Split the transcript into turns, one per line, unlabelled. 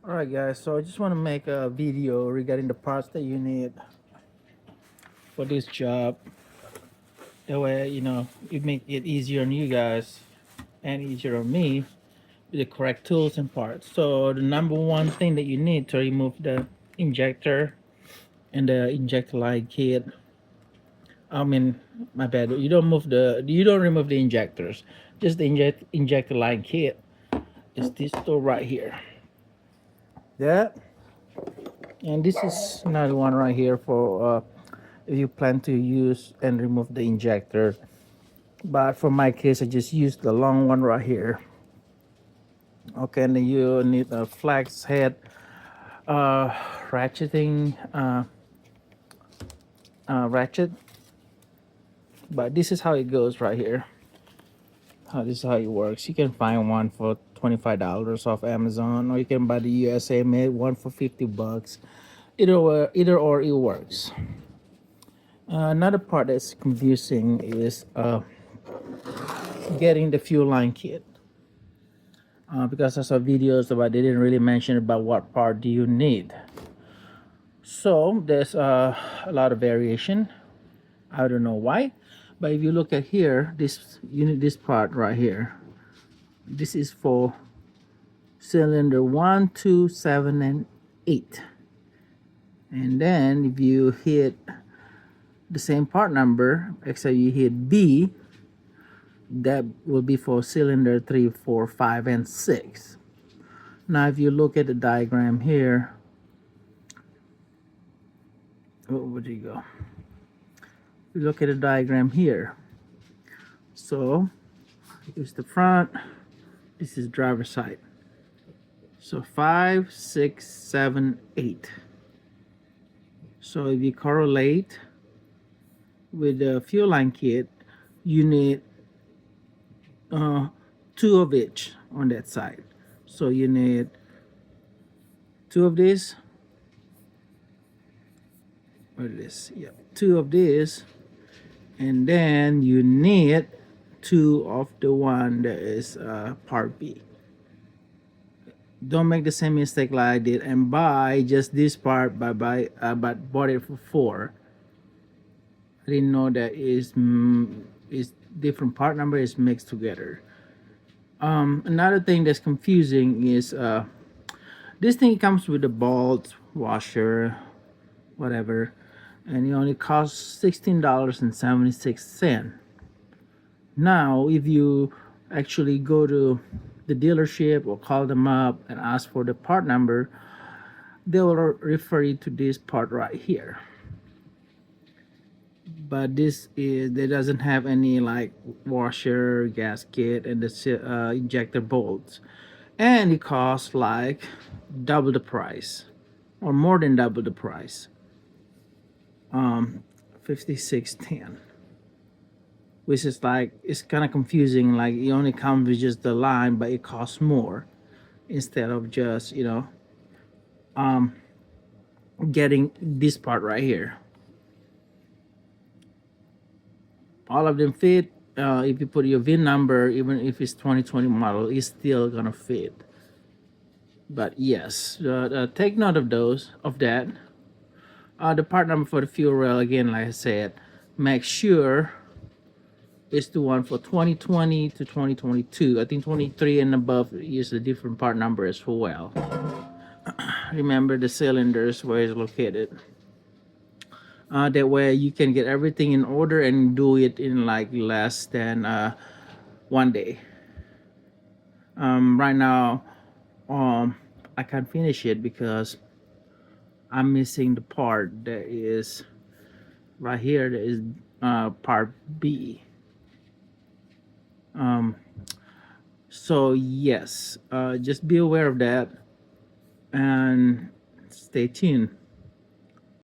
Alright guys, so I just want to make a video regarding the parts that you need for this job. That way, it make it easier on you guys and easier on me with the correct tools and parts. So the number one thing that you need to remove the injector and the injector line kit. I mean, my bad. You don't remove the injectors. Just the injector line kit. Is this store right here. That, and this is another one right here for if you plan to use and remove the injector, but for my case I just used the long one right here. Okay, and then you need a flex head uh ratcheting ratchet, but this is how it goes right here. This is how it works. You can find one for $25 off Amazon, or you can buy the USA made one for $50. Either or it works. Another part that's confusing is getting the fuel line kit, because I saw videos about they didn't really mention about what part do you need. So there's a lot of variation. I don't know why, but if you look at here, this unit, this part right here, this is for cylinder 1, 2, 7, and 8. And then if you hit the same part number, except you hit B, that will be for cylinder 3, 4, 5, and 6. Now if you look at the diagram here, where'd you go? You look at the diagram here. So here's the front, this is driver's side. So 5, 6, 7, 8. So if you correlate with the fuel line kit, you need 2 of each on that side. So you need 2 of this. What it is? Yeah, 2 of this, and then you need 2 of the one that is part B. Don't make the same mistake like I did and buy just this part, but bought it for 4. I didn't know that is different part number is mixed together. Another thing that's confusing is this thing comes with a bolt, washer, whatever, and it only costs $16.76. Now if you actually go to the dealership or call them up and ask for the part number, they will refer you to this part right here. But this is, they doesn't have any like washer, gasket, and the injector bolts, and it costs like double the price or more than double the price. 56.10, which is like, it's kind of confusing. Like it only comes with just the line, but it costs more instead of just getting this part right here. All of them fit. If you put your VIN number, even if it's 2020 model, it's still gonna fit. But yes, take note of that. The part number for the fuel rail, again, like I said, make sure it's the one for 2020 to 2022. I think 23 and above use a different part number as well. Remember the cylinders where it's located. That way you can get everything in order and do it in like less than 1 day. Right now I can't finish it because I'm missing the part that is right here, that is part B. So yes, just be aware of that and stay tuned.